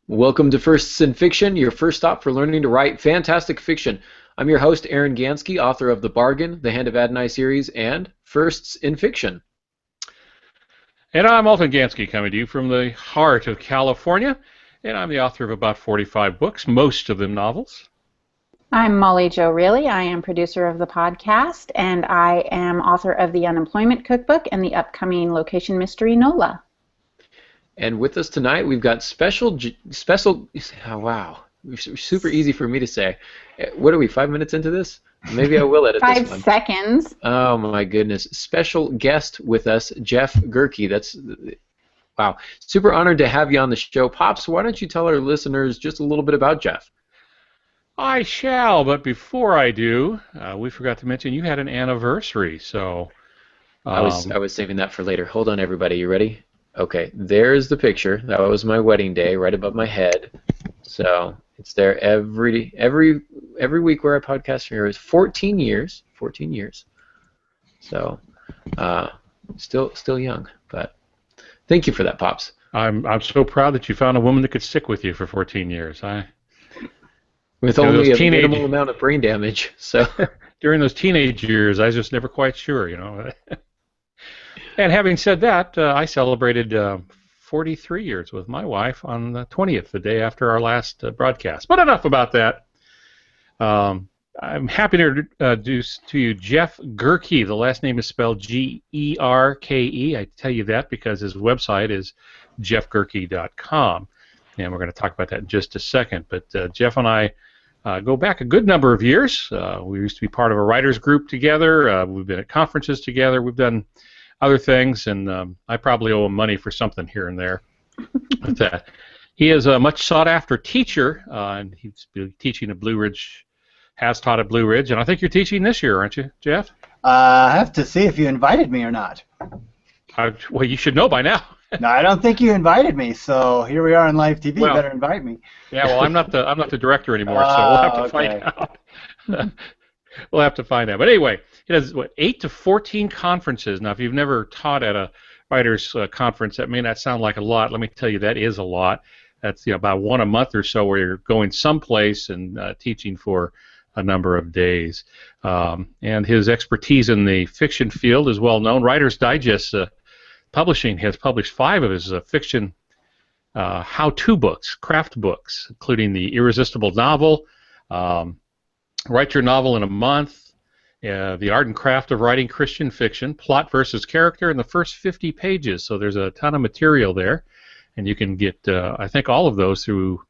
Welcome to Firsts in Fiction, your first stop for learning to write fantastic fiction. I'm your host, Aaron Gansky, author of The Bargain, the Hand of Adonai series, and Firsts in Fiction. And I'm Alton Gansky, coming to you from the heart of California, and I'm the author of about 45 books, most of them novels. I'm Molly Jo Reilly. I am producer of the podcast, and I am author of the Unemployment Cookbook and the upcoming location mystery, NOLA. And with us tonight, we've got oh, wow, super easy for me to say. What are we, 5 minutes into this? Maybe I will edit this one. 5 seconds. Oh my goodness. Special guest with us, Jeff Gerke. Wow. Super honored to have you on the show. Pops, why don't you tell our listeners just a little bit about Jeff? I shall, but before I do, we forgot to mention you had an anniversary, so... I was saving that for later. Hold on, everybody. You ready? Okay, there's the picture. That was my wedding day, right above my head. So it's there every week where I podcast here. Is 14 years. 14 years. So still young, but thank you for that, Pops. I'm so proud that you found a woman that could stick with you for 14 years. With only a minimal amount of brain damage. So during those teenage years, I was just never quite sure, you know. And having said that, I celebrated 43 years with my wife on the 20th, the day after our last broadcast. But enough about that. I'm happy to introduce to you Jeff Gerke. The last name is spelled Gerke. I tell you that because his website is jeffgerke.com. And we're going to talk about that in just a second. But Jeff and I go back a good number of years. We used to be part of a writers group together. We've been at conferences together. We've done other things, and I probably owe him money for something here and there with that. He is a much sought-after teacher, and he's been teaching at Blue Ridge, has taught at Blue Ridge, and I think you're teaching this year, aren't you, Jeff? I have to see if you invited me or not. Well, you should know by now. No, I don't think you invited me, so here we are on live TV. Well, you better invite me. Yeah, well, I'm not the director anymore, so we'll have to find out. We'll have to find out. But anyway, it has 8 to 14 conferences. Now, if you've never taught at a writers' conference, that may not sound like a lot. Let me tell you, that is a lot. That's about one a month or so, where you're going someplace and teaching for a number of days. And his expertise in the fiction field is well known. Writer's Digest Publishing has published 5 of his fiction how-to books, craft books, including the Irresistible Novel, Write Your Novel in a Month, The Art and Craft of Writing Christian Fiction, Plot versus Character, and the first 50 pages. So there's a ton of material there, and you can get, I think, all of those through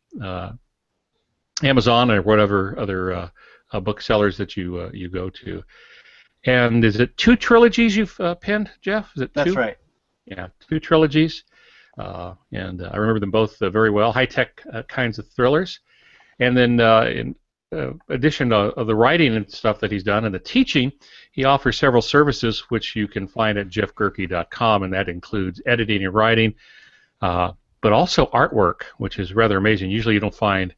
Amazon or whatever other booksellers that you go to. And is it 2 trilogies you've penned, Jeff? Is it 2? That's right. Yeah, 2 trilogies, and I remember them both very well. High-tech kinds of thrillers, and then in addition to the writing and stuff that he's done and the teaching, he offers several services which you can find at jeffgerke.com, and that includes editing and writing, but also artwork, which is rather amazing. Usually you don't find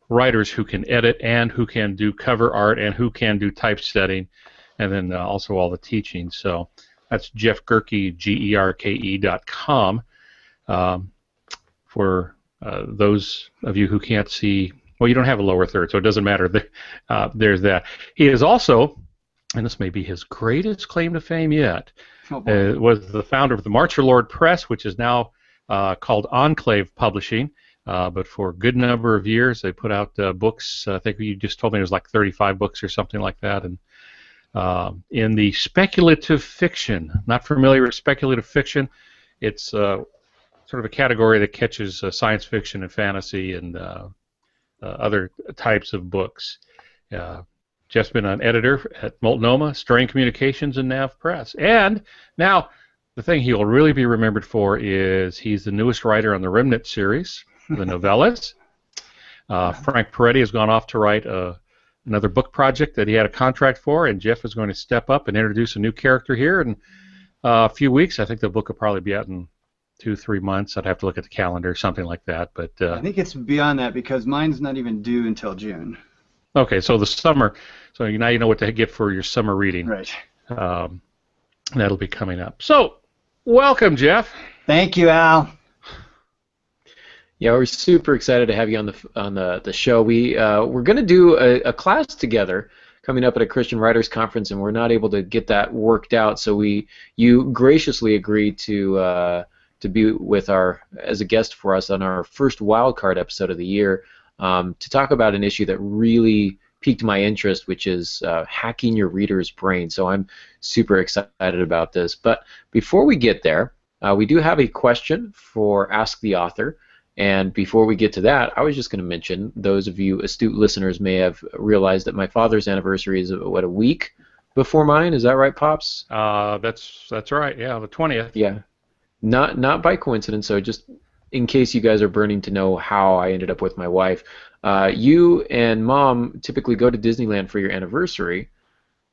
writers who can edit and who can do cover art and who can do typesetting, and then also all the teaching. So that's Jeff Gerke, Gerke.com. For those of you who can't see, well, you don't have a lower third, so it doesn't matter. There's that. He is also, and this may be his greatest claim to fame yet, was the founder of the Marcher Lord Press, which is now called Enclave Publishing. But for a good number of years, they put out books. I think you just told me it was like 35 books or something like that. And in the speculative fiction, not familiar with speculative fiction, it's sort of a category that catches science fiction and fantasy and other types of books. Jeff's been an editor at Multnomah, Strain Communications, and Nav Press. And now, the thing he will really be remembered for is he's the newest writer on the Remnant series, the novellas. Frank Peretti has gone off to write another book project that he had a contract for, and Jeff is going to step up and introduce a new character here in a few weeks. I think the book will probably be out in 2-3 months. I'd have to look at the calendar, something like that. But I think it's beyond that because mine's not even due until June. Okay, so the summer. So now you know what to get for your summer reading. Right. That'll be coming up. So, welcome, Jeff. Thank you, Al. Yeah, we're super excited to have you on the show. We're going to do a class together coming up at a Christian Writers Conference, and we're not able to get that worked out. So you graciously agreed to be with as a guest for us on our first wildcard episode of the year, to talk about an issue that really piqued my interest, which is hacking your reader's brain. So I'm super excited about this. But before we get there, we do have a question for Ask the Author. And before we get to that, I was just going to mention, those of you astute listeners may have realized that my father's anniversary is, what, a week before mine? Is that right, Pops? That's right. Yeah, the 20th. Yeah. Not by coincidence, so just in case you guys are burning to know how I ended up with my wife, you and Mom typically go to Disneyland for your anniversary,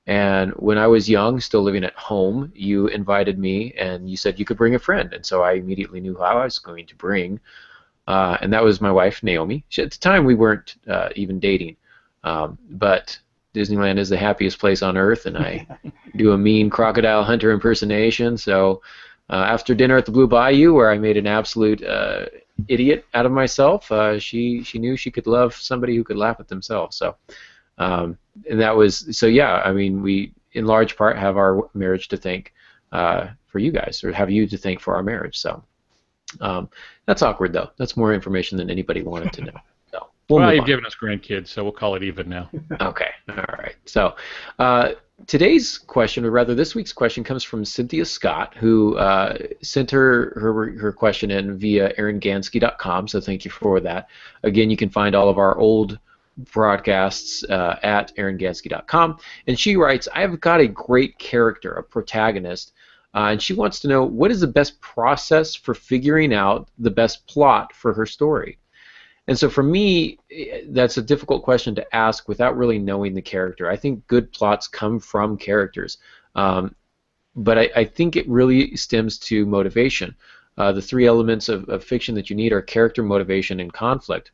and when I was young, still living at home, you invited me, and you said you could bring a friend, and so I immediately knew who I was going to bring. And that was my wife, Naomi. At the time, we weren't even dating, but Disneyland is the happiest place on earth, and I do a mean crocodile hunter impersonation. So after dinner at the Blue Bayou, where I made an absolute idiot out of myself, she knew she could love somebody who could laugh at themselves. So, and that was so. Yeah, I mean, we in large part have our marriage to thank for you guys, or have you to thank for our marriage. So. That's awkward, though. That's more information than anybody wanted to know. So well, you've given us grandkids, so we'll call it even now. Okay, all right. So today's question, or rather this week's question, comes from Cynthia Scott, who sent her question in via aarongansky.com, so thank you for that. Again, you can find all of our old broadcasts at aarongansky.com, and she writes, I have got a great character, a protagonist, and she wants to know, what is the best process for figuring out the best plot for her story? And so for me, that's a difficult question to ask without really knowing the character. I think good plots come from characters. But I think it really stems to motivation. The three elements of fiction that you need are character, motivation, and conflict.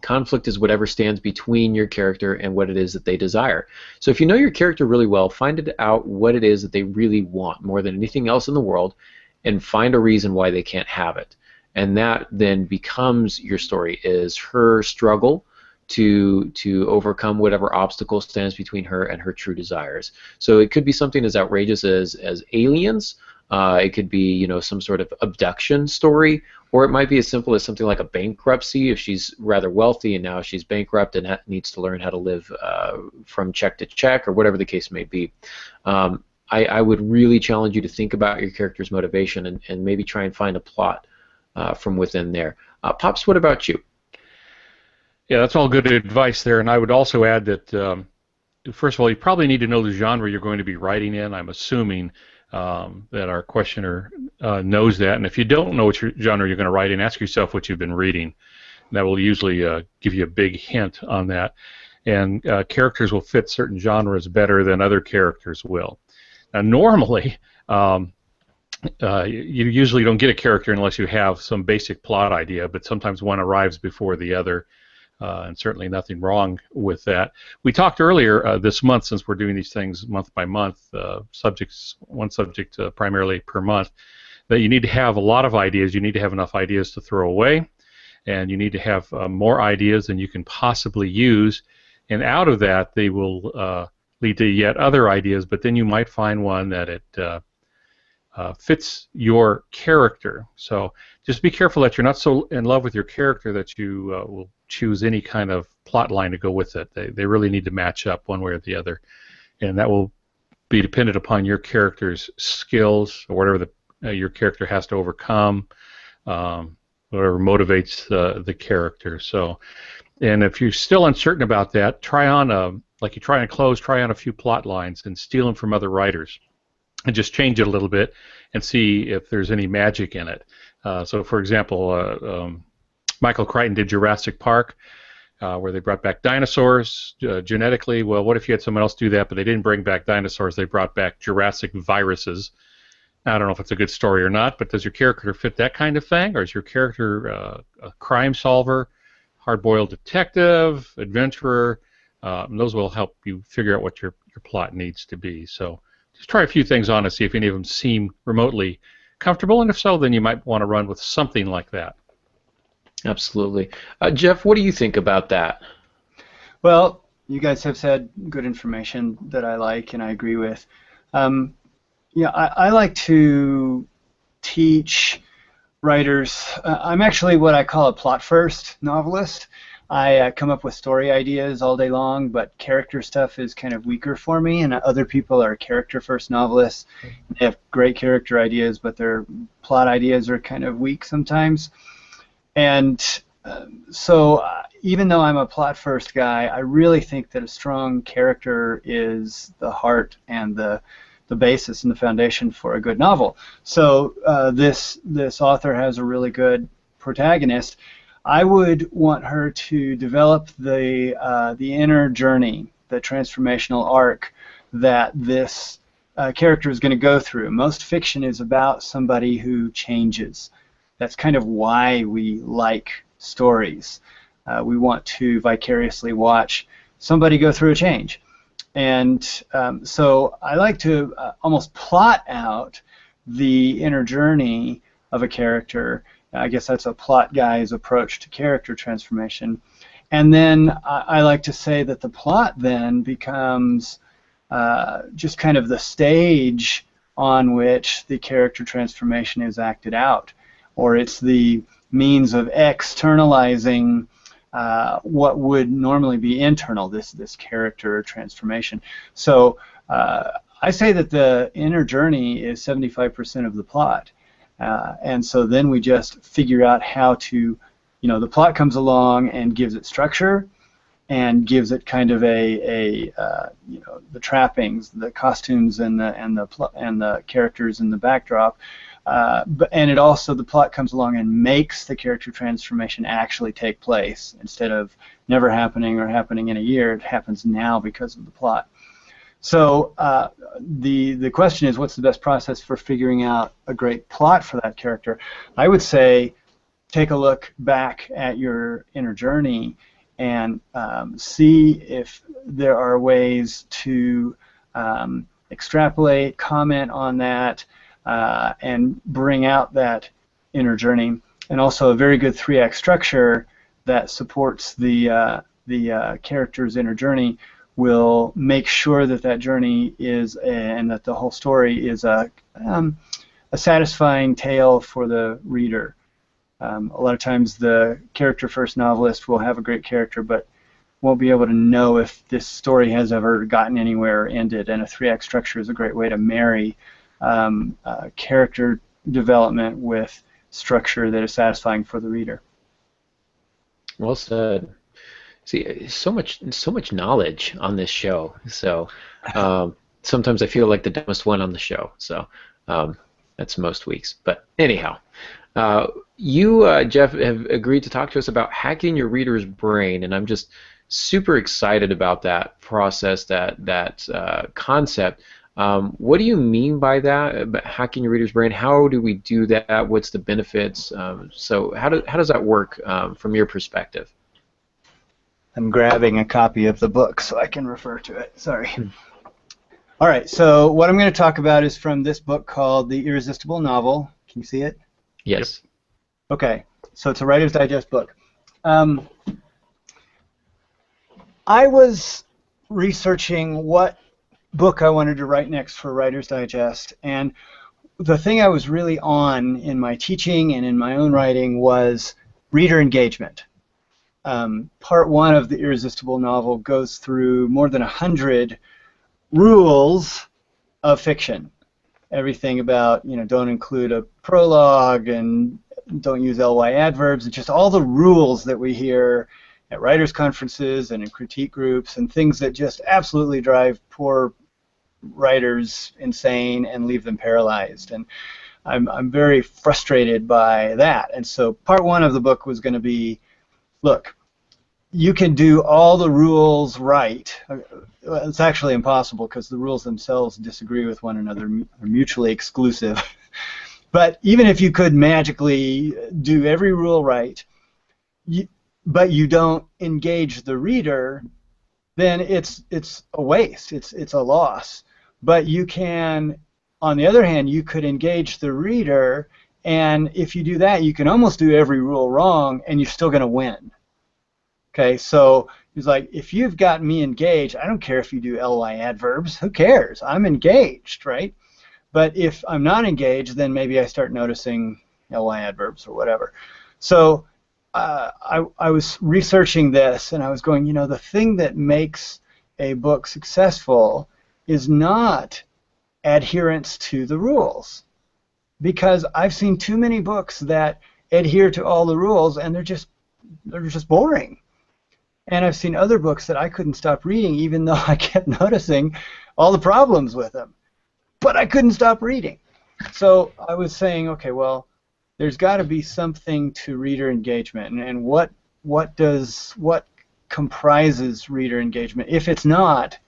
Conflict is whatever stands between your character and what it is that they desire. So if you know your character really well, find out what it is that they really want more than anything else in the world, and find a reason why they can't have it. And that then becomes your story, is her struggle to overcome whatever obstacle stands between her and her true desires. So it could be something as outrageous as aliens. It could be, some sort of abduction story, or it might be as simple as something like a bankruptcy. If she's rather wealthy and now she's bankrupt and needs to learn how to live from check to check, or whatever the case may be. I would really challenge you to think about your character's motivation and maybe try and find a plot from within there. Pops, what about you? Yeah, that's all good advice there, and I would also add that, first of all, you probably need to know the genre you're going to be writing in. I'm assuming that our questioner knows that, and if you don't know what genre you're going to write in, ask yourself what you've been reading. That will usually give you a big hint on that. And characters will fit certain genres better than other characters will. Now, normally, you usually don't get a character unless you have some basic plot idea, but sometimes one arrives before the other. And certainly nothing wrong with that. We talked earlier this month, since we're doing these things month by month, one subject primarily per month, that you need to have a lot of ideas. You need to have enough ideas to throw away, and you need to have more ideas than you can possibly use. And out of that, they will lead to yet other ideas, but then you might find one that it fits your character. So just be careful that you're not so in love with your character that you will choose any kind of plot line to go with it. They really need to match up one way or the other, and that will be dependent upon your character's skills or whatever your character has to overcome, whatever motivates the character. So, and if you're still uncertain about that, try on like you try on clothes, try on a few plot lines and steal them from other writers, and just change it a little bit and see if there's any magic in it. So, for example, Michael Crichton did Jurassic Park, where they brought back dinosaurs genetically. Well, what if you had someone else do that, but they didn't bring back dinosaurs, they brought back Jurassic viruses? I don't know if it's a good story or not, but does your character fit that kind of thing? Or is your character a crime solver, hard-boiled detective, adventurer? Those will help you figure out what your plot needs to be. So just try a few things on and see if any of them seem remotely comfortable, and if so, then you might want to run with something like that. Absolutely. Jeff, what do you think about that? Well, you guys have said good information that I like and I agree with. Um, yeah, I like to teach writers. I'm actually what I call a plot-first novelist. I come up with story ideas all day long, but character stuff is kind of weaker for me, and other people are character-first novelists. They have great character ideas, but their plot ideas are kind of weak sometimes. And even though I'm a plot-first guy, I really think that a strong character is the heart and the basis and the foundation for a good novel. So this author has a really good protagonist. I would want her to develop the inner journey, the transformational arc that this character is going to go through. Most fiction is about somebody who changes. That's kind of why we like stories. We want to vicariously watch somebody go through a change. And so I like to almost plot out the inner journey of a character. I guess that's a plot guy's approach to character transformation. And then I like to say that the plot then becomes just kind of the stage on which the character transformation is acted out, or it's the means of externalizing what would normally be internal, this character transformation. So I say that the inner journey is 75% of the plot, and so then we just figure out how to, the plot comes along and gives it structure, and gives it kind of the trappings, the costumes, and the characters in the backdrop. And it also, the plot comes along and makes the character transformation actually take place. Instead of never happening or happening in a year, it happens now because of the plot. So the question is, what's the best process for figuring out a great plot for that character? I would say take a look back at your inner journey and see if there are ways to extrapolate, comment on that, and bring out that inner journey, and also a very good 3-act structure that supports the character's inner journey will make sure that that journey is, and that the whole story is a satisfying tale for the reader. A lot of times the character-first novelist will have a great character, but won't be able to know if this story has ever gotten anywhere or ended, and a 3-act structure is a great way to marry character development with structure that is satisfying for the reader. Well said. See, so much knowledge on this show. So sometimes I feel like the dumbest one on the show. So that's most weeks. But anyhow, you, Jeff, have agreed to talk to us about hacking your reader's brain, and I'm just super excited about that process, that concept. What do you mean by that, about hacking your reader's brain? How do we do that? What's the benefits? So how does that work from your perspective? I'm grabbing a copy of the book so I can refer to it. Sorry. All right, so what I'm going to talk about is from this book called The Irresistible Novel. Can you see it? Yes. Okay, so it's a Writer's Digest book. I was researching what book I wanted to write next for Writer's Digest, and the thing I was really on in my teaching and in my own writing was reader engagement. Part 1 of The Irresistible Novel goes through more than 100 rules of fiction. Everything about, don't include a prologue and don't use ly adverbs, and just all the rules that we hear at writers' conferences and in critique groups, and things that just absolutely drive poor writers insane and leave them paralyzed. And I'm very frustrated by that. And so part 1 of the book was going to be, look, you can do all the rules right. It's actually impossible because the rules themselves disagree with one another, are mutually exclusive. But even if you could magically do every rule right, but you don't engage the reader, then it's a waste. It's a loss. But you can, on the other hand, you could engage the reader And if you do that, you can almost do every rule wrong, and you're still going to win. Okay, so he's like, if you've got me engaged, I don't care if you do ly adverbs. Who cares? I'm engaged, right? But if I'm not engaged, then maybe I start noticing ly adverbs or whatever. So I was researching this, and I was going, the thing that makes a book successful is not adherence to the rules. Because I've seen too many books that adhere to all the rules, and they're just boring. And I've seen other books that I couldn't stop reading, even though I kept noticing all the problems with them. But I couldn't stop reading. So I was saying, okay, well, there's got to be something to reader engagement, and what comprises reader engagement? If it's not,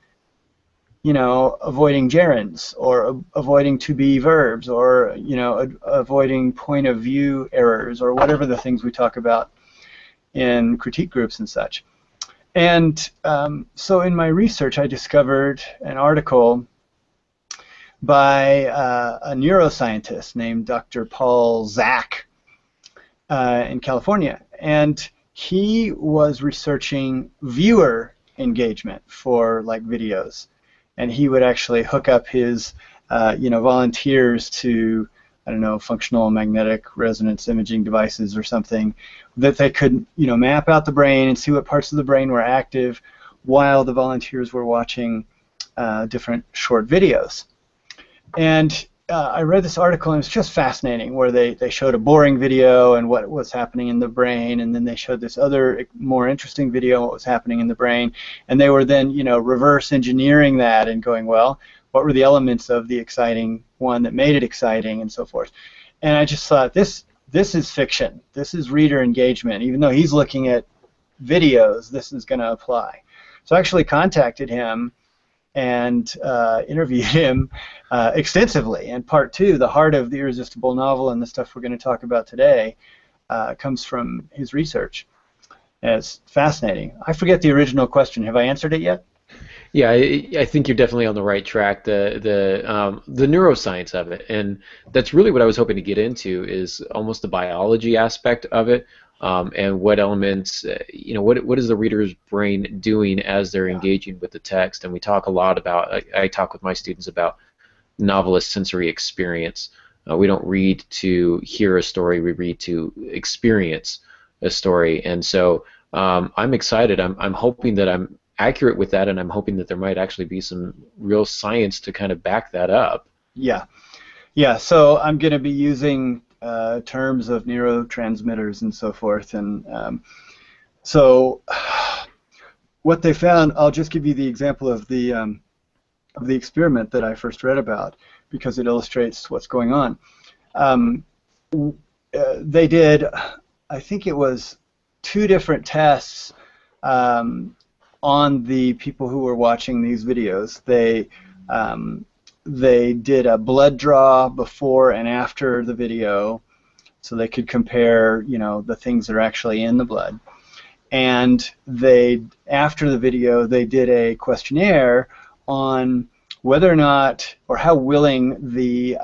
avoiding gerunds, or avoiding to be verbs, or avoiding point of view errors, or whatever the things we talk about in critique groups and such. And so in my research, I discovered an article by a neuroscientist named Dr. Paul Zak in California, and he was researching viewer engagement for videos, and he would actually hook up his volunteers to, I don't know, functional magnetic resonance imaging devices or something that they could map out the brain and see what parts of the brain were active while the volunteers were watching different short videos. And I read this article, and it was just fascinating, where they showed a boring video and what was happening in the brain, and then they showed this other more interesting video, what was happening in the brain, and they were then reverse engineering that and going, well, what were the elements of the exciting one that made it exciting, and so forth. And I just thought, this is fiction. This is reader engagement. Even though he's looking at videos, this is going to apply. So I actually contacted him and interviewed him extensively. And part two, the heart of the irresistible novel and the stuff we're going to talk about today, comes from his research. And it's fascinating. I forget the original question. Have I answered it yet? Yeah, I think you're definitely on the right track. The neuroscience of it, and that's really what I was hoping to get into, is almost the biology aspect of it. And what elements, what is the reader's brain doing as they're engaging with the text? And we talk a lot about, I talk with my students about novelist sensory experience. We don't read to hear a story, we read to experience a story. And so I'm excited. I'm hoping that I'm accurate with that, and I'm hoping that there might actually be some real science to kind of back that up. Yeah. So I'm going to be using terms of neurotransmitters and so forth, and so what they found, I'll just give you the example of the experiment that I first read about, because it illustrates what's going on. They did, I think it was 2 different tests on the people who were watching these videos. They did a blood draw before and after the video, so they could compare, the things that are actually in the blood. And after the video, they did a questionnaire on whether or not, or how willing the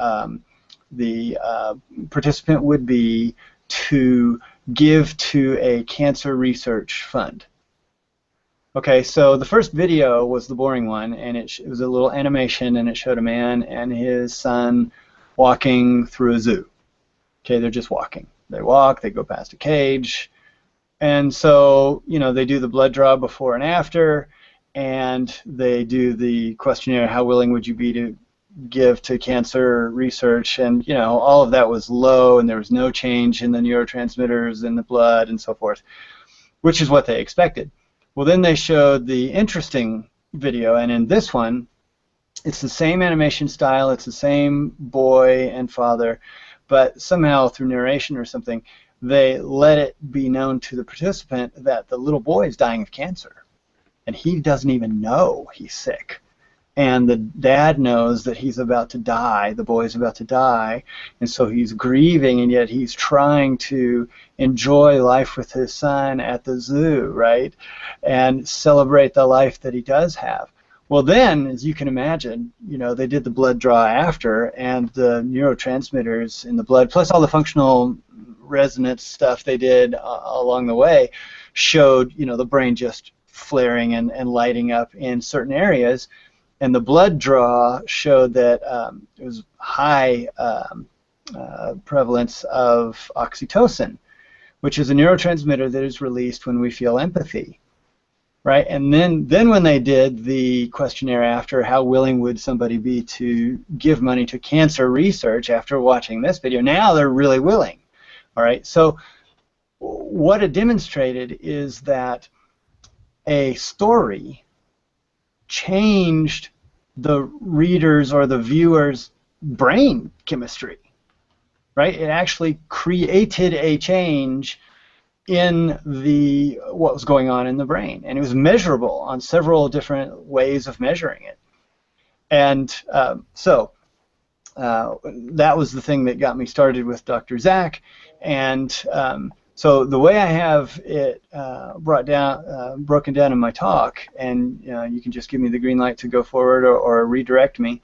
participant would be to give to a cancer research fund. Okay, so the first video was the boring one, and it was a little animation, and it showed a man and his son walking through a zoo. Okay, they're just walking. They walk, they go past a cage, and so, they do the blood draw before and after, and they do the questionnaire, how willing would you be to give to cancer research, and, all of that was low, and there was no change in the neurotransmitters in the blood and so forth, which is what they expected. Well, then they showed the interesting video, and in this one, it's the same animation style, it's the same boy and father, but somehow through narration or something, they let it be known to the participant that the little boy is dying of cancer, and he doesn't even know he's sick. And the dad knows that he's about to die, the boy's about to die, and so he's grieving, and yet he's trying to enjoy life with his son at the zoo, right? And celebrate the life that he does have. Well, then, as you can imagine, they did the blood draw after, and the neurotransmitters in the blood, plus all the functional resonance stuff they did along the way, showed, the brain just flaring and lighting up in certain areas. And the blood draw showed that it was high prevalence of oxytocin, which is a neurotransmitter that is released when we feel empathy. Right, and then when they did the questionnaire after, how willing would somebody be to give money to cancer research after watching this video, now they're really willing. All right, so what it demonstrated is that a story changed the reader's or the viewer's brain chemistry. Right, it actually created a change in what was going on in the brain, and it was measurable on several different ways of measuring it. And so that was the thing that got me started with Dr. Zach. And so the way I have it broken down in my talk, and you can just give me the green light to go forward or redirect me,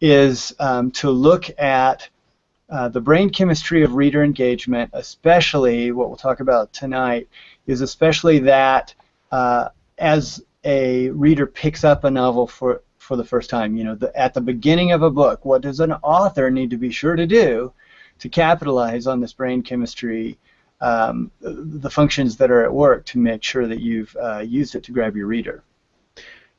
is to look at the brain chemistry of reader engagement, especially what we'll talk about tonight, is especially that as a reader picks up a novel for the first time, at the beginning of a book, what does an author need to be sure to do to capitalize on this brain chemistry, the functions that are at work to make sure that you've used it to grab your reader?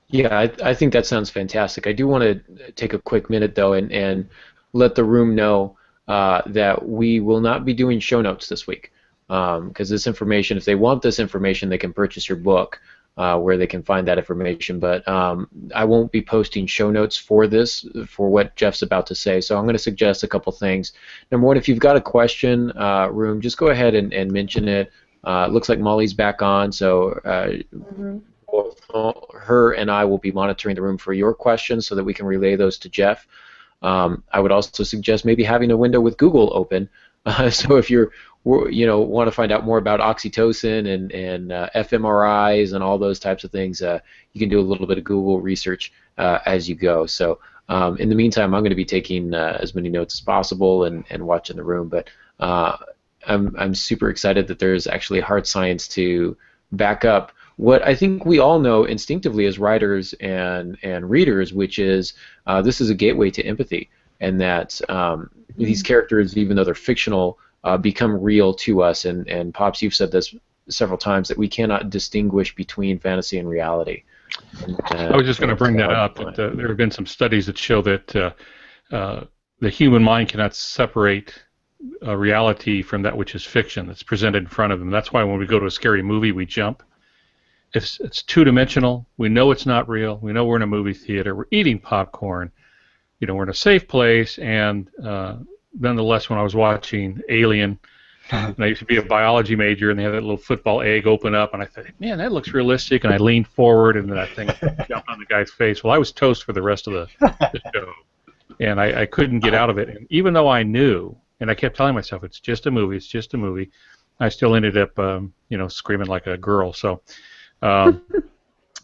Yeah, I think that sounds fantastic. I do want to take a quick minute, though, and let the room know that we will not be doing show notes this week, because this information, if they want this information, they can purchase your book where they can find that information, but I won't be posting show notes for this, for what Jeff's about to say, so I'm going to suggest a couple things. Number one, if you've got a question, room, just go ahead and mention it. It looks like Molly's back on, so both her and I will be monitoring the room for your questions so that we can relay those to Jeff. I would also suggest maybe having a window with Google open, so if you're, want to find out more about oxytocin and fMRIs and all those types of things, you can do a little bit of Google research as you go. So in the meantime, I'm going to be taking as many notes as possible and watching the room. But I'm super excited that there's actually hard science to back up what I think we all know instinctively as writers and readers, which is this is a gateway to empathy, and that these characters, even though they're fictional, become real to us. And Pops, you've said this several times, that we cannot distinguish between fantasy and reality. I was just going to bring that up. That, there have been some studies that show that the human mind cannot separate reality from that which is fiction that's presented in front of them. That's why when we go to a scary movie, we jump. If it's two-dimensional, we know it's not real. We know we're in a movie theater. We're eating popcorn. We're in a safe place. And nonetheless, when I was watching Alien, and I used to be a biology major, and they had that little football egg open up, and I thought, man, that looks realistic. And I leaned forward, and that thing jumped on the guy's face. Well, I was toast for the rest of the show, and I couldn't get out of it. And even though I knew, and I kept telling myself, it's just a movie, it's just a movie, I still ended up, screaming like a girl. So.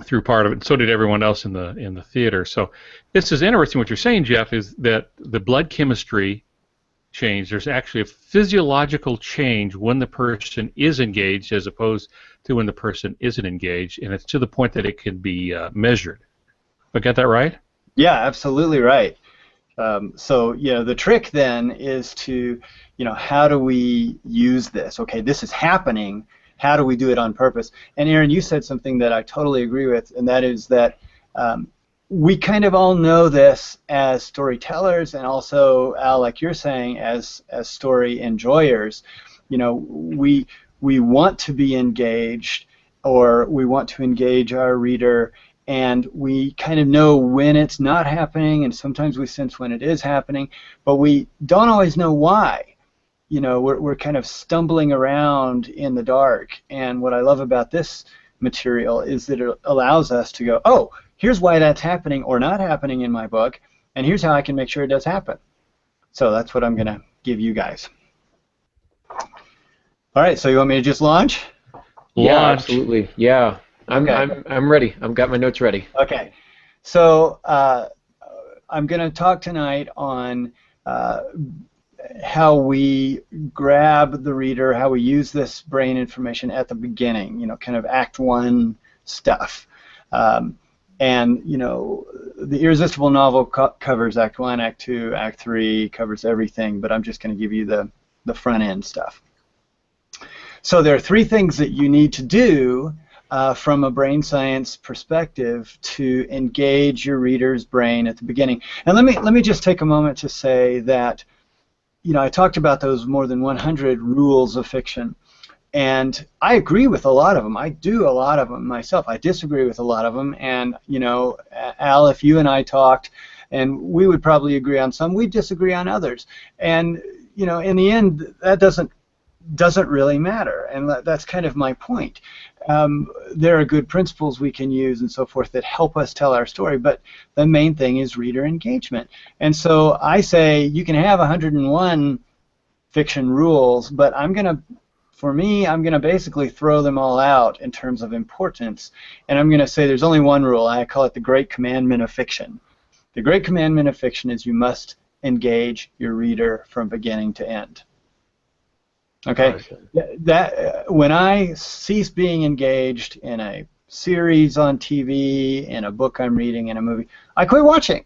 Through part of it, and so did everyone else in the theater. So this is interesting. What you're saying, Jeff, is that the blood chemistry change. There's actually a physiological change when the person is engaged, as opposed to when the person isn't engaged, and it's to the point that it can be measured. I got that right? Yeah, absolutely right. So the trick then is to, how do we use this? Okay, this is happening. How do we do it on purpose? And Aaron, you said something that I totally agree with, and that is that we kind of all know this as storytellers, and also, Al, like you're saying, as story enjoyers. We want to be engaged, or we want to engage our reader, and we kind of know when it's not happening, and sometimes we sense when it is happening, but we don't always know why. We're kind of stumbling around in the dark, and what I love about this material is that it allows us to go, oh, here's why that's happening or not happening in my book, and here's how I can make sure it does happen. So that's what I'm going to give you guys. All right, so you want me to just launch? Yeah, absolutely. Yeah, I'm ready. I've got my notes ready. Okay. So I'm going to talk tonight on how we grab the reader, how we use this brain information at the beginning, kind of Act 1 stuff. And, the Irresistible Novel covers Act 1, Act 2, Act 3, covers everything, but I'm just going to give you the front end stuff. So there are 3 things that you need to do from a brain science perspective to engage your reader's brain at the beginning. And let me just take a moment to say that, I talked about those more than 100 rules of fiction. And I agree with a lot of them. I do a lot of them myself. I disagree with a lot of them. And, Al, if you and I talked, and we would probably agree on some, we'd disagree on others. And, in the end, that doesn't really matter. And that's kind of my point. There are good principles we can use and so forth that help us tell our story, but the main thing is reader engagement. And so I say you can have 101 fiction rules, but for me, I'm going to basically throw them all out in terms of importance, and I'm going to say there's only one rule. I call it the great commandment of fiction. The great commandment of fiction is you must engage your reader from beginning to end. Okay? When I cease being engaged in a series on TV, in a book I'm reading, in a movie, I quit watching.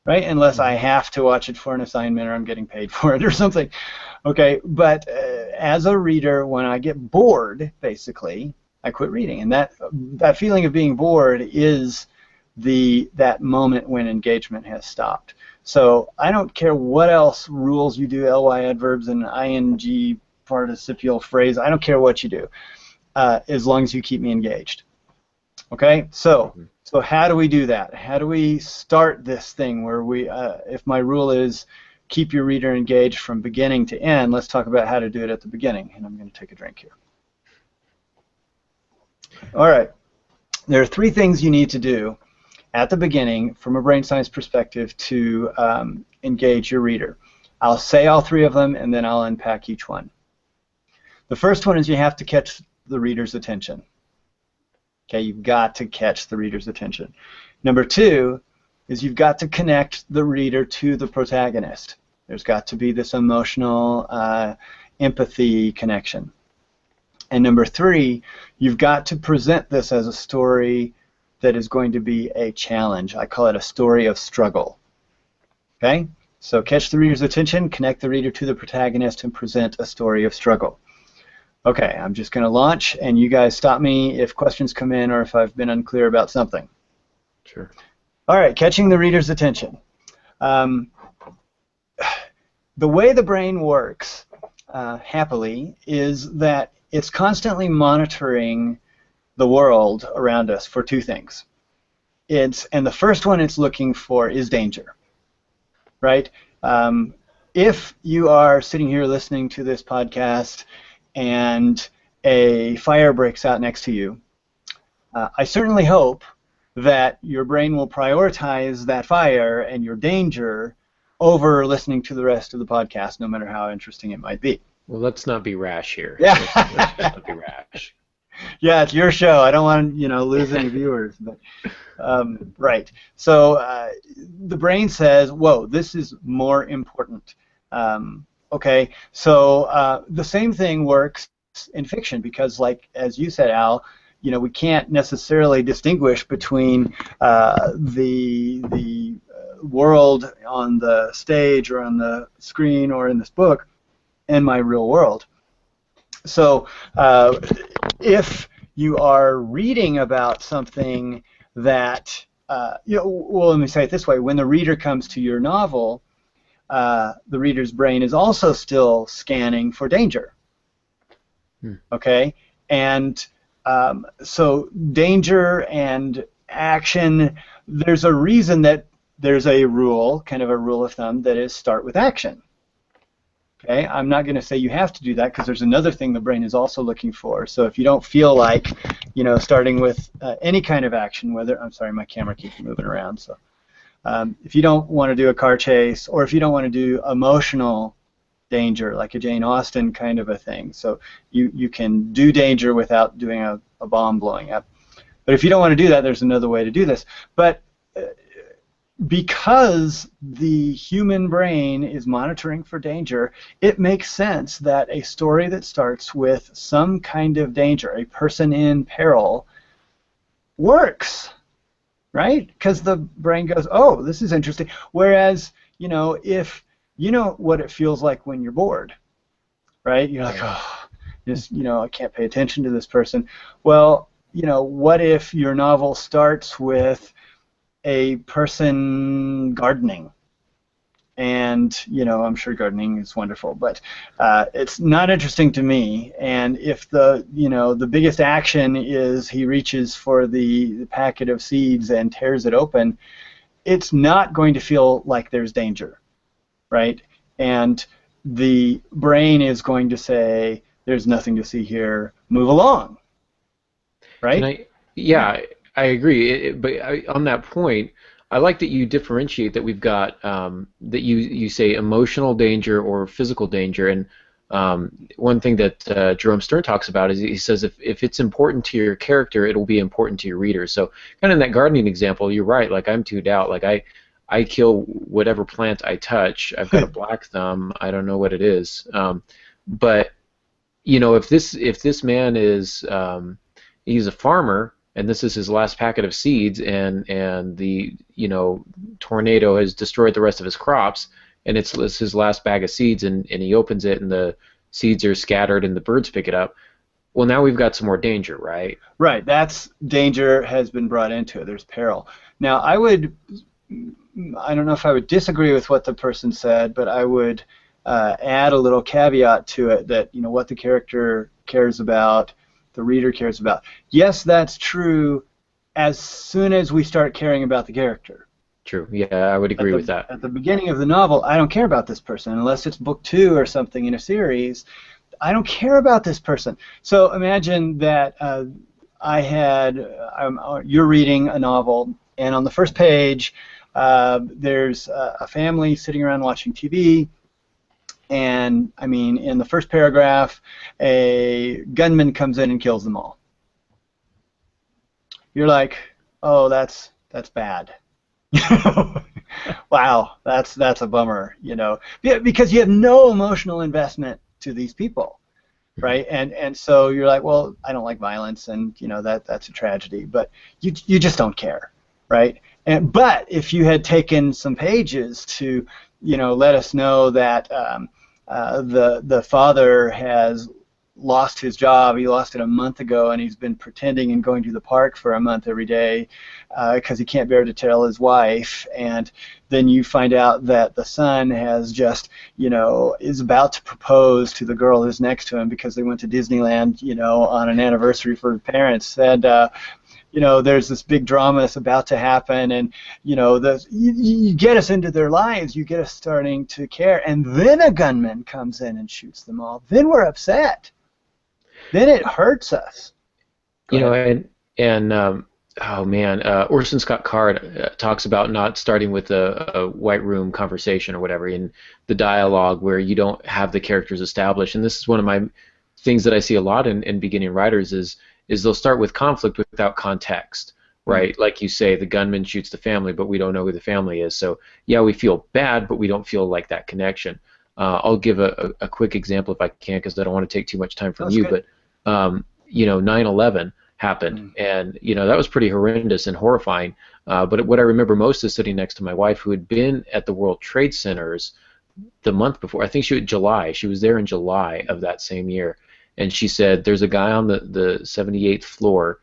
Right? Unless I have to watch it for an assignment or I'm getting paid for it or something. Okay, but as a reader, when I get bored, basically, I quit reading. And that feeling of being bored is that moment when engagement has stopped. So I don't care what else rules you do, ly adverbs and ing participial phrase. I don't care what you do, as long as you keep me engaged. Okay, so how do we do that? How do we start this thing where if my rule is keep your reader engaged from beginning to end, let's talk about how to do it at the beginning. And I'm going to take a drink here. All right, there are 3 things you need to do at the beginning from a brain science perspective to engage your reader. I'll say all 3 of them, and then I'll unpack each one. The first one is you have to catch the reader's attention. Okay, you've got to catch the reader's attention. Number 2 is you've got to connect the reader to the protagonist. There's got to be this emotional empathy connection. And number 3, you've got to present this as a story that is going to be a challenge. I call it a story of struggle. Okay? So catch the reader's attention, connect the reader to the protagonist, and present a story of struggle. Okay, I'm just going to launch, and you guys stop me if questions come in or if I've been unclear about something. Sure. All right, catching the reader's attention. The way the brain works, happily, is that it's constantly monitoring the world around us for 2 things. And the first one it's looking for is danger, right? If you are sitting here listening to this podcast and a fire breaks out next to you, I certainly hope that your brain will prioritize that fire and your danger over listening to the rest of the podcast, no matter how interesting it might be. Well, let's not be rash here. Yeah. Let's not be rash. Yeah, it's your show. I don't want to, lose any viewers. But right. So the brain says, "Whoa, this is more important." Okay. So the same thing works in fiction because, like as you said, Al, we can't necessarily distinguish between the world on the stage or on the screen or in this book and my real world. So if you are reading about something that, well, let me say it this way. When the reader comes to your novel, the reader's brain is also still scanning for danger. Okay? And so danger and action, there's a reason that there's a rule, kind of a rule of thumb, that is start with action. Okay, I'm not going to say you have to do that because there's another thing the brain is also looking for. So if you don't feel like, starting with any kind of action, I'm sorry, my camera keeps moving around. So if you don't want to do a car chase, or if you don't want to do emotional danger, like a Jane Austen kind of a thing, so you can do danger without doing a bomb blowing up. But if you don't want to do that, there's another way to do this. But because the human brain is monitoring for danger, it makes sense that a story that starts with some kind of danger, a person in peril, works, right? Because the brain goes, oh, this is interesting. Whereas, if you know what it feels like when you're bored, right? You're like, oh, I can't pay attention to this person. Well, what if your novel starts with a person gardening? And, I'm sure gardening is wonderful, but it's not interesting to me. And if the biggest action is he reaches for the packet of seeds and tears it open, it's not going to feel like there's danger, right? And the brain is going to say, there's nothing to see here, move along, right? I agree. But on that point, I like that you differentiate that we've got that you say emotional danger or physical danger. And one thing that Jerome Stern talks about is he says if it's important to your character, it'll be important to your reader. So kind of in that gardening example, you're right. Like I'm tuned out. Like I kill whatever plant I touch. I've got a black thumb. I don't know what it is. But if this man is he's a farmer, and this is his last packet of seeds, and the tornado has destroyed the rest of his crops, and it's his last bag of seeds, and he opens it, and the seeds are scattered, and the birds pick it up. Well, now we've got some more danger, right? Right. That's danger has been brought into it. There's peril. Now, I don't know if I would disagree with what the person said, but I would add a little caveat to it that what the character cares about, the reader cares about. Yes, that's true as soon as we start caring about the character. True. Yeah, I would agree with that. At the beginning of the novel, I don't care about this person unless it's book 2 or something in a series. I don't care about this person. So imagine that you're reading a novel, and on the first page, there's a family sitting around watching TV. And in the first paragraph, a gunman comes in and kills them all. You're like, oh, that's bad. Wow, that's a bummer. Because you have no emotional investment to these people, right? And so you're like, well, I don't like violence, and that's a tragedy. But you just don't care, right? But if you had taken some pages to let us know that the father has lost his job. He lost it a month ago, and he's been pretending and going to the park for a month every day because he can't bear to tell his wife. And then you find out that the son has just, is about to propose to the girl who's next to him because they went to Disneyland, on an anniversary for the parents. And there's this big drama that's about to happen, and you get us into their lives, you get us starting to care, and then a gunman comes in and shoots them all. Then we're upset. Then it hurts us. Oh man, Orson Scott Card talks about not starting with a white room conversation or whatever in the dialogue where you don't have the characters established. And this is one of my things that I see a lot in beginning writers is they'll start with conflict without context, right? Mm-hmm. Like you say, the gunman shoots the family, but we don't know who the family is. So yeah, we feel bad, but we don't feel like that connection. I'll give a quick example if I can, because I don't want to take too much time from you. Good. But 9/11 happened, and that was pretty horrendous and horrifying. But what I remember most is sitting next to my wife, who had been at the World Trade Centers the month before. I think she was there in July of that same year. And she said, there's a guy on the 78th floor,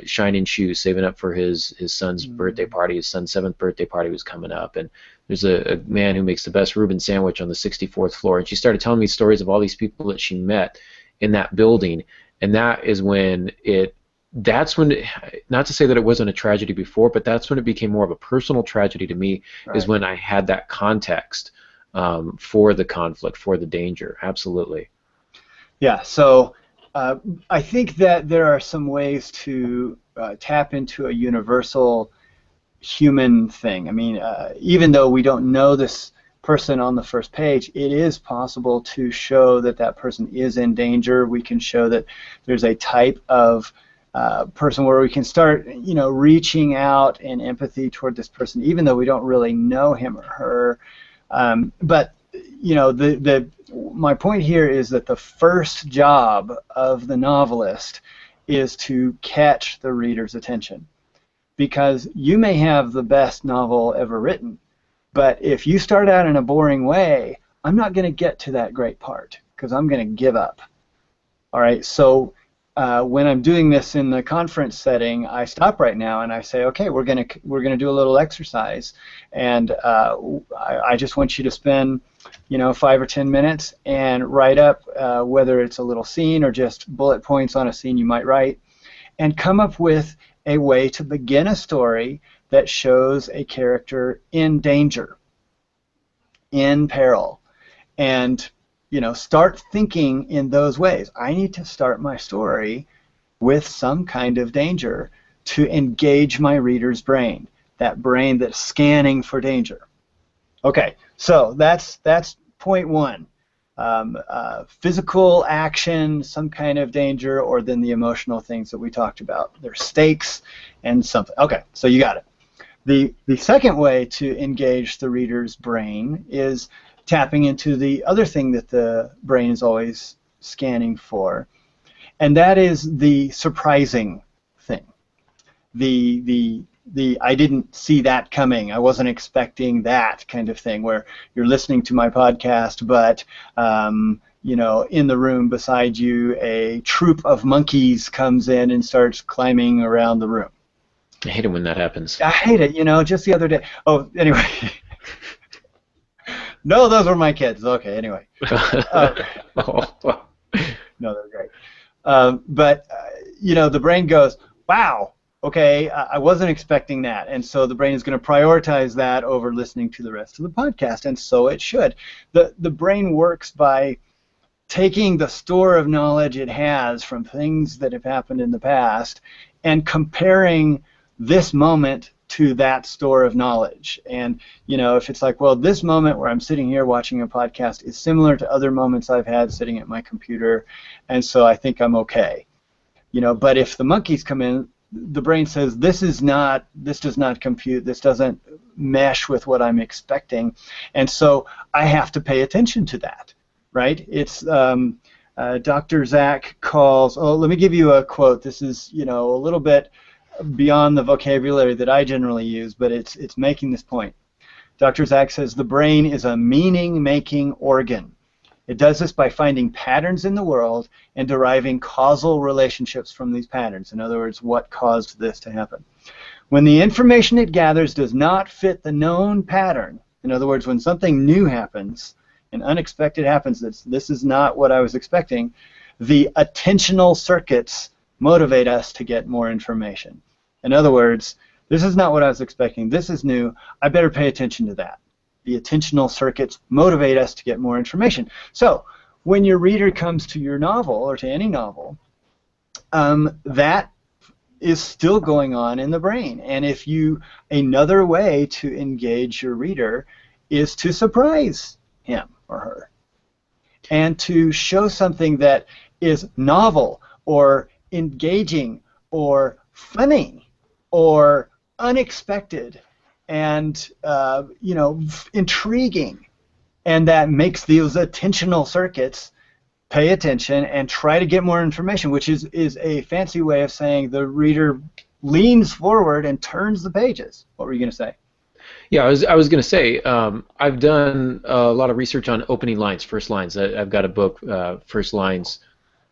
shining shoes, saving up for his son's birthday party. His son's 7th birthday party was coming up. And there's a man who makes the best Reuben sandwich on the 64th floor. And she started telling me stories of all these people that she met in that building. And that is when not to say that it wasn't a tragedy before, but that's when it became more of a personal tragedy to me, right. Is when I had that context for the conflict, for the danger. Absolutely. Yeah, so I think that there are some ways to tap into a universal human thing. I mean, even though we don't know this person on the first page, it is possible to show that that person is in danger. We can show that there's a type of person where we can start, reaching out in empathy toward this person, even though we don't really know him or her. But my point here is that the first job of the novelist is to catch the reader's attention, because you may have the best novel ever written, but if you start out in a boring way, I'm not going to get to that great part because I'm going to give up. All right, so when I'm doing this in the conference setting, I stop right now and I say, okay, we're gonna do a little exercise, and I just want you to spend 5 or 10 minutes and write up whether it's a little scene or just bullet points on a scene you might write, and come up with a way to begin a story that shows a character in danger, in peril, and start thinking in those ways. I need to start my story with some kind of danger to engage my reader's brain, that brain that's scanning for danger. Okay, so that's point one. Physical action, some kind of danger, or then the emotional things that we talked about. There's stakes and something. Okay, so you got it. The second way to engage the reader's brain is tapping into the other thing that the brain is always scanning for, and that is the surprising thing. The I didn't see that coming, I wasn't expecting that kind of thing, where you're listening to my podcast, but in the room beside you, a troop of monkeys comes in and starts climbing around the room. I hate it when that happens. I hate it, just the other day. Oh, anyway. No, those were my kids. Okay, anyway. No, they're great. But the brain goes, wow, okay, I wasn't expecting that. And so the brain is going to prioritize that over listening to the rest of the podcast, and so it should. The brain works by taking the store of knowledge it has from things that have happened in the past and comparing this moment to that store of knowledge. And if it's like, well, this moment where I'm sitting here watching a podcast is similar to other moments I've had sitting at my computer, and so I think I'm okay. But if the monkeys come in, the brain says, this does not compute, this doesn't mesh with what I'm expecting, and so I have to pay attention to that, right? It's Dr. Zach calls, let me give you a quote. This is a little bit beyond the vocabulary that I generally use, but it's making this point. Dr. Zach says, the brain is a meaning-making organ. It does this by finding patterns in the world and deriving causal relationships from these patterns. In other words, what caused this to happen. When the information it gathers does not fit the known pattern, in other words, when something new happens and unexpected happens, this is not what I was expecting, the attentional circuits motivate us to get more information. In other words, this is not what I was expecting, this is new, I better pay attention to that. The attentional circuits motivate us to get more information. So when your reader comes to your novel, or to any novel, that is still going on in the brain. And another way to engage your reader is to surprise him or her, and to show something that is novel, or engaging, or funny, or unexpected, and intriguing, and that makes those attentional circuits pay attention and try to get more information, which is a fancy way of saying the reader leans forward and turns the pages. What were you going to say? Yeah, I was going to say, I've done a lot of research on opening lines, first lines. I've got a book, First Lines,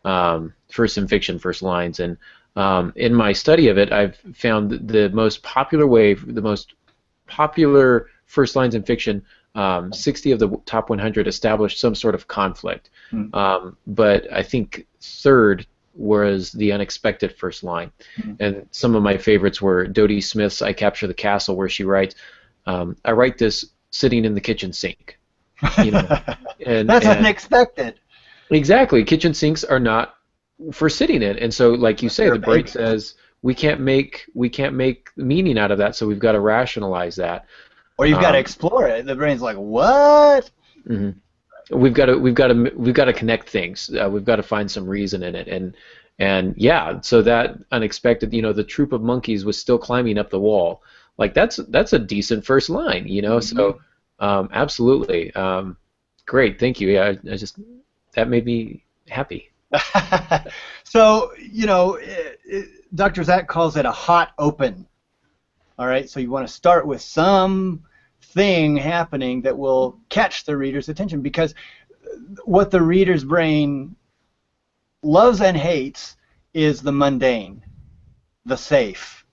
First in Fiction, First Lines, and in my study of it, I've found the most popular way, the most popular first lines in fiction, 60 of the top 100 established some sort of conflict. But I think third was the unexpected first line. And some of my favorites were Dodie Smith's I Capture the Castle, where she writes, I write this sitting in the kitchen sink. That's unexpected. Exactly. Kitchen sinks are not for sitting in. And so, like you say, the brain says, we can't make meaning out of that, so we've got to rationalize that. Or you've got to explore it. The brain's like, what? We've got to connect things. We've got to find some reason in it, and And yeah, so that unexpected, the troop of monkeys was still climbing up the wall. Like that's a decent first line, So absolutely, great, thank you. Yeah, I just that made me happy. So Dr. Zach calls it a hot open. All right, so you want to start with some thing happening that will catch the reader's attention, because what the reader's brain loves and hates is the mundane, the safe.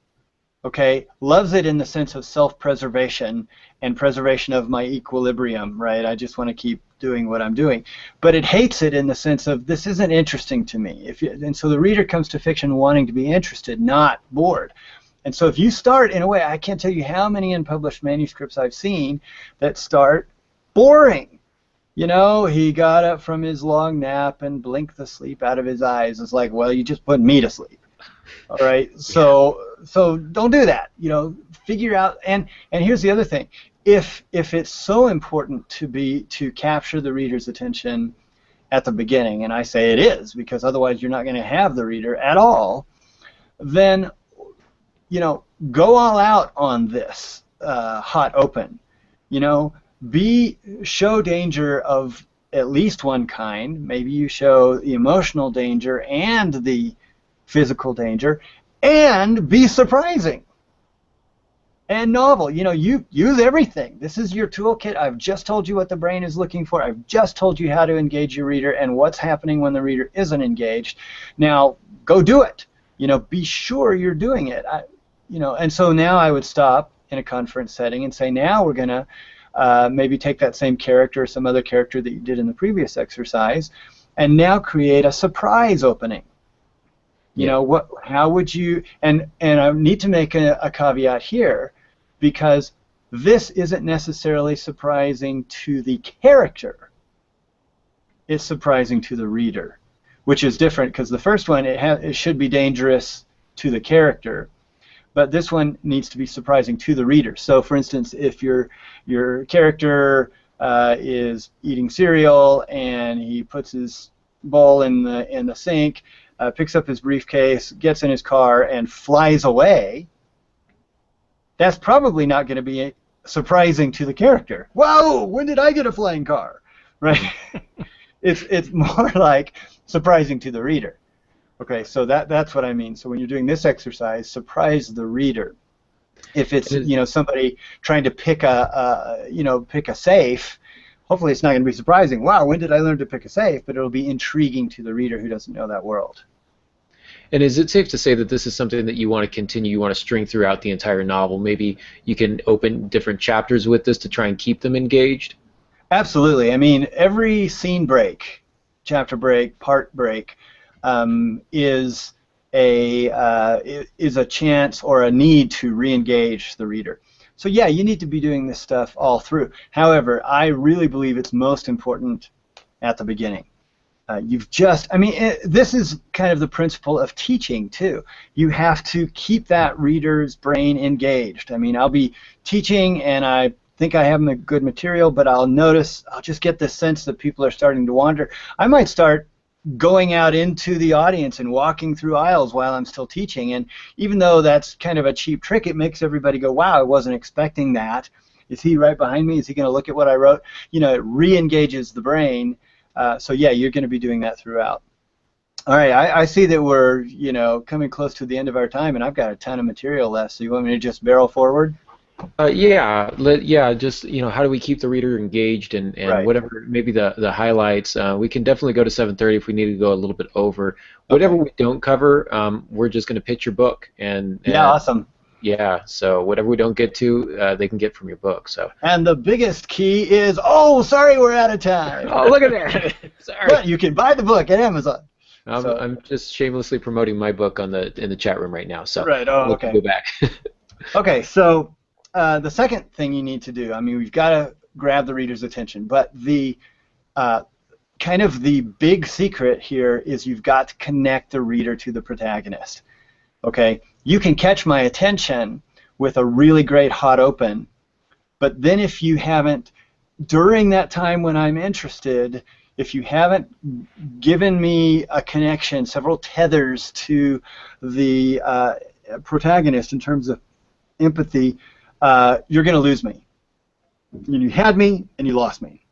Okay, loves it in the sense of self-preservation and preservation of my equilibrium, right? I just want to keep doing what I'm doing. But it hates it in the sense of, this isn't interesting to me. And so the reader comes to fiction wanting to be interested, not bored. And so if you start in a way, I can't tell you how many unpublished manuscripts I've seen that start boring. He got up from his long nap and blinked the sleep out of his eyes. It's like, well, you just put me to sleep. All right, so don't do that. Figure out. And here's the other thing: if it's so important to capture the reader's attention at the beginning, and I say it is, because otherwise you're not going to have the reader at all, then go all out on this hot open. Show danger of at least one kind. Maybe you show the emotional danger and the physical danger, and be surprising and novel. You use everything. This is your toolkit. I've just told you what the brain is looking for. I've just told you how to engage your reader and what's happening when the reader isn't engaged. Now go do it. Be sure you're doing it. And so now I would stop in a conference setting and say, now we're going to maybe take that same character or some other character that you did in the previous exercise, and now create a surprise opening. How would you, and I need to make a caveat here, because this isn't necessarily surprising to the character. It's surprising to the reader, which is different, because the first one, it should be dangerous to the character, but this one needs to be surprising to the reader. So for instance, if your character is eating cereal and he puts his bowl in the sink, picks up his briefcase, gets in his car, and flies away, that's probably not going to be surprising to the character. Whoa, when did I get a flying car? Right? It's more like surprising to the reader. Okay, so that's what I mean. So when you're doing this exercise, surprise the reader. If it's somebody trying to pick a safe, hopefully it's not going to be surprising. Wow, when did I learn to pick a safe? But it'll be intriguing to the reader who doesn't know that world. And is it safe to say that this is something that you want to continue, you want to string throughout the entire novel? Maybe you can open different chapters with this to try and keep them engaged? Absolutely. I mean, every scene break, chapter break, part break, is a chance or a need to re-engage the reader. So yeah, you need to be doing this stuff all through. However, I really believe it's most important at the beginning. This is kind of the principle of teaching too. You have to keep that reader's brain engaged. I mean, I'll be teaching and I think I have a good material, but I'll just get this sense that people are starting to wander. I might start going out into the audience and walking through aisles while I'm still teaching, and even though that's kind of a cheap trick, it makes everybody go, wow, I wasn't expecting that. Is he right behind me? Is he going to look at what I wrote? It re-engages the brain. So yeah, you're going to be doing that throughout. All right, I see that we're coming close to the end of our time, and I've got a ton of material left. So you want me to just barrel forward? Just how do we keep the reader engaged and right. Whatever, maybe the highlights. We can definitely go to 7:30 if we need to go a little bit over. Whatever we don't cover, we're just going to pitch your book and awesome. Yeah, so whatever we don't get to, they can get from your book. So. And the biggest key is, sorry, we're out of time. Oh, look at that! Sorry. But you can buy the book at Amazon. I'm just shamelessly promoting my book in the chat room right now. So. Right. Oh, okay. We'll go back. Okay, so. The second thing you need to do, we've got to grab the reader's attention, but the kind of the big secret here is you've got to connect the reader to the protagonist. Okay, you can catch my attention with a really great hot open, but then if you haven't, during that time when I'm interested, if you haven't given me a connection, several tethers to the protagonist in terms of empathy, you're going to lose me. You had me and you lost me.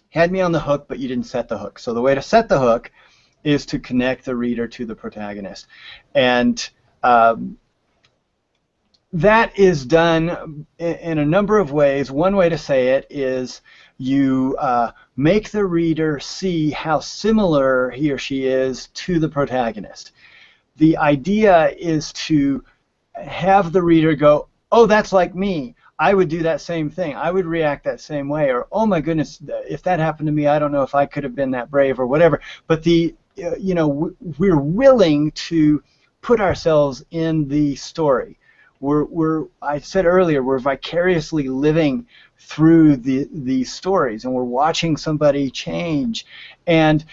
Had me on the hook, but you didn't set the hook. So the way to set the hook is to connect the reader to the protagonist. And that is done in a number of ways. One way to say it is you make the reader see how similar he or she is to the protagonist. The idea is to have the reader go, oh, that's like me. I would do that same thing. I would react that same way. Or, oh my goodness, if that happened to me, I don't know if I could have been that brave or whatever. But we're willing to put ourselves in the story. I said earlier, we're vicariously living through these stories, and we're watching somebody change. And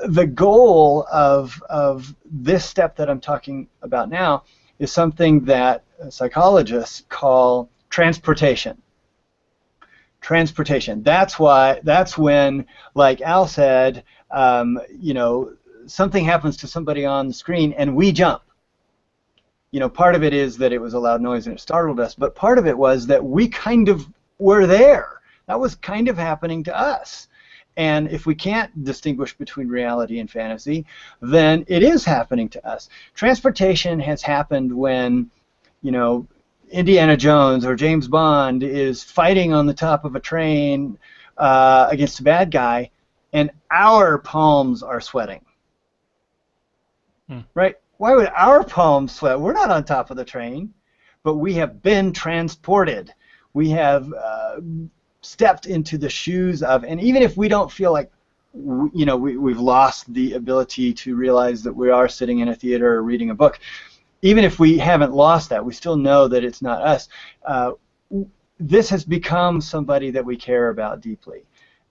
the goal of this step that I'm talking about now is something that psychologists call transportation. Transportation. That's when, like Al said, something happens to somebody on the screen and we jump. Part of it is that it was a loud noise and it startled us, but part of it was that we kind of were there. That was kind of happening to us. And if we can't distinguish between reality and fantasy, then it is happening to us. Transportation has happened when, Indiana Jones or James Bond is fighting on the top of a train against a bad guy, and our palms are sweating. Right? Why would our palms sweat? We're not on top of the train, but we have been transported. We have stepped into the shoes of, and even if we don't feel like, we've lost the ability to realize that we are sitting in a theater or reading a book, even if we haven't lost that, we still know that it's not us. This has become somebody that we care about deeply.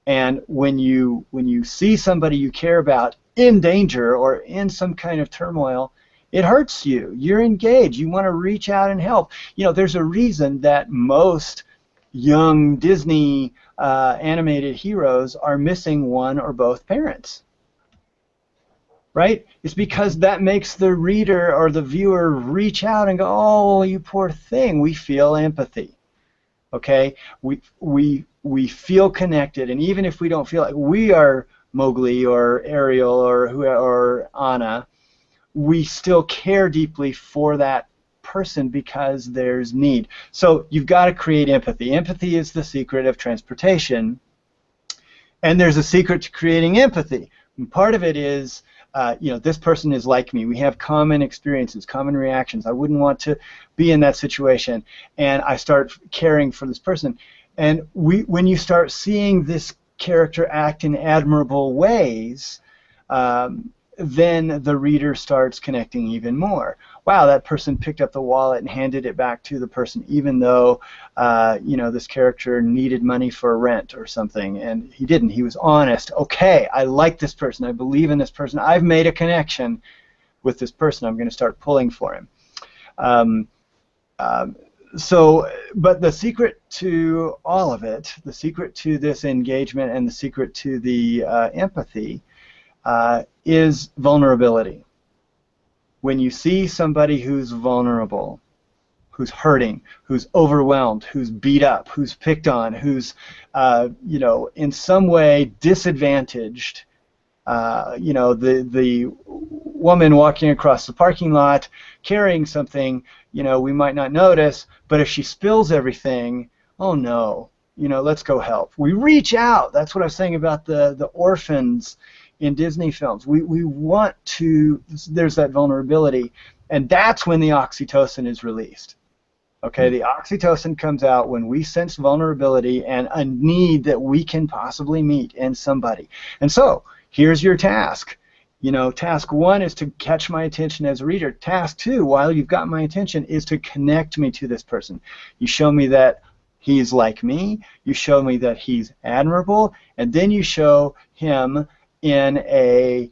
And when you see somebody you care about in danger or in some kind of turmoil, it hurts you. You're engaged. You want to reach out and help. There's a reason that most young Disney animated heroes are missing one or both parents. Right? It's because that makes the reader or the viewer reach out and go, oh, you poor thing. We feel empathy. Okay? We feel connected, and even if we don't feel like we are Mowgli or Ariel or Anna, we still care deeply for that person because there's need. So you've got to create empathy. Empathy is the secret of transportation, and there's a secret to creating empathy. And part of it is, this person is like me. We have common experiences, common reactions. I wouldn't want to be in that situation, and I start caring for this person. And when you start seeing this character act in admirable ways, then the reader starts connecting even more. Wow, that person picked up the wallet and handed it back to the person, even though this character needed money for rent or something, and he didn't. He was honest. Okay, I like this person. I believe in this person. I've made a connection with this person. I'm going to start pulling for him. But the secret to all of it, the secret to this engagement and the secret to the empathy is vulnerability. When you see somebody who's vulnerable, who's hurting, who's overwhelmed, who's beat up, who's picked on, who's in some way disadvantaged, the woman walking across the parking lot carrying something, we might not notice, but if she spills everything, oh no, let's go help. We reach out. That's what I was saying about the orphans in Disney films. We want to, there's that vulnerability, and that's when the oxytocin is released. Okay, the oxytocin comes out when we sense vulnerability and a need that we can possibly meet in somebody. And so, here's your task. Task 1 is to catch my attention as a reader. Task 2, while you've got my attention, is to connect me to this person. You show me that he's like me, you show me that he's admirable, and then you show him in a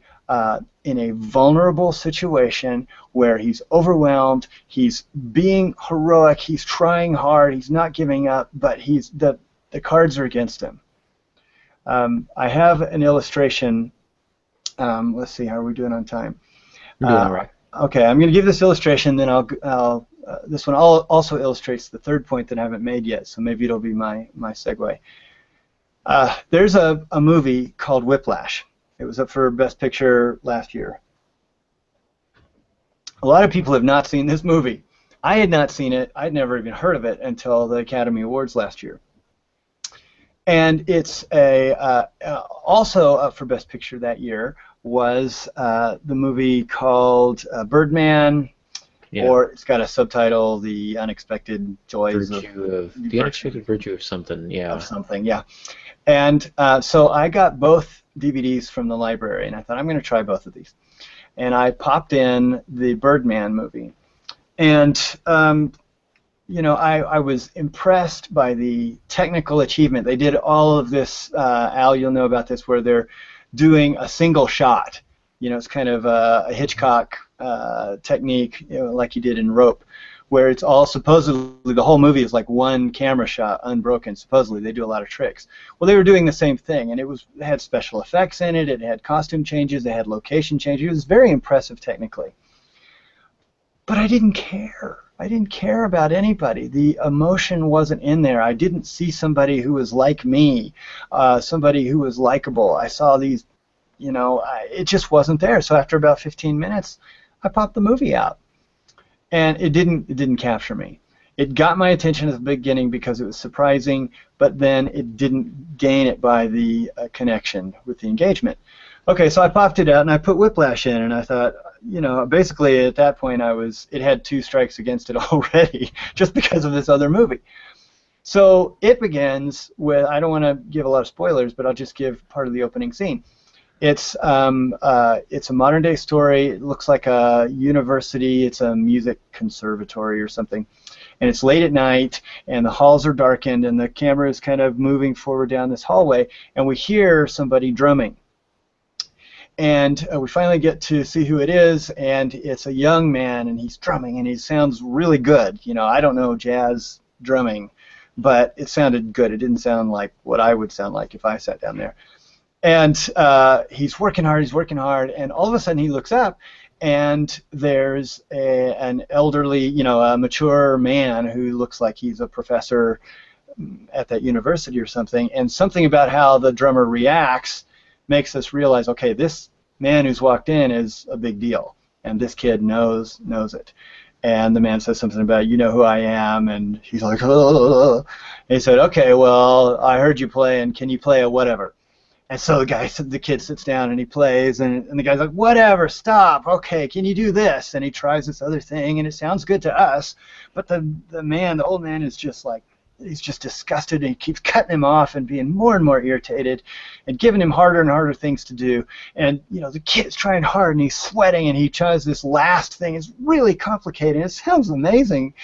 vulnerable situation where he's overwhelmed, he's being heroic, he's trying hard, he's not giving up, but the cards are against him. I have an illustration. Let's see, how are we doing on time? You're doing all right. Okay, I'm going to give this illustration, then this one also illustrates the third point that I haven't made yet, so maybe it'll be my segue. There's a movie called Whiplash. It was up for Best Picture last year. A lot of people have not seen this movie. I had not seen it. I'd never even heard of it until the Academy Awards last year. And it's also up for Best Picture that year was the movie called Birdman, or it's got a subtitle, The Unexpected Joys The Unexpected Virtue of Something, yeah. Of something, yeah. And so I got both DVDs from the library, and I thought I'm going to try both of these. And I popped in the Birdman movie. And you know, I was impressed by the technical achievement. They did all of this, Al, you'll know about this, where they're doing a single shot. You know, it's kind of a Hitchcock technique, you know, like he did in Rope, where it's all supposedly, the whole movie is like one camera shot, unbroken. Supposedly, they do a lot of tricks. Well, they were doing the same thing, and it had special effects in it. It had costume changes. It had location changes. It was very impressive technically. But I didn't care. I didn't care about anybody. The emotion wasn't in there. I didn't see somebody who was like me, somebody who was likable. I saw these, you know, it just wasn't there. So after about 15 minutes, I popped the movie out, and it didn't capture me. It got my attention at the beginning because it was surprising, but then it didn't gain it by the connection with the engagement. Okay, so I popped it out and I put Whiplash in, and I thought, you know, basically at that point it had 2 strikes against it already just because of this other movie. So it begins with, I don't want to give a lot of spoilers, but I'll just give part of the opening scene. It's a modern day story. It looks like a university. It's a music conservatory or something. And it's late at night, and the halls are darkened, and the camera is kind of moving forward down this hallway, and we hear somebody drumming. And we finally get to see who it is, and it's a young man, and he's drumming, and he sounds really good. You know, I don't know jazz drumming, but it sounded good. It didn't sound like what I would sound like if I sat down there. And he's working hard, and all of a sudden he looks up, and there's an elderly, you know, a mature man who looks like he's a professor at that university or something, and something about how the drummer reacts makes us realize, okay, this man who's walked in is a big deal, and this kid knows it. And the man says something about, you know who I am, and he's like, oh. And he said, okay, well, I heard you play, and can you play a whatever? And so the kid sits down and he plays, and the guy's like, whatever, stop, okay, can you do this? And he tries this other thing, and it sounds good to us, but the old man is just like, he's just disgusted, and he keeps cutting him off and being more and more irritated and giving him harder and harder things to do. And, you know, the kid's trying hard, and he's sweating, and he tries this last thing. It's really complicated. It sounds amazing.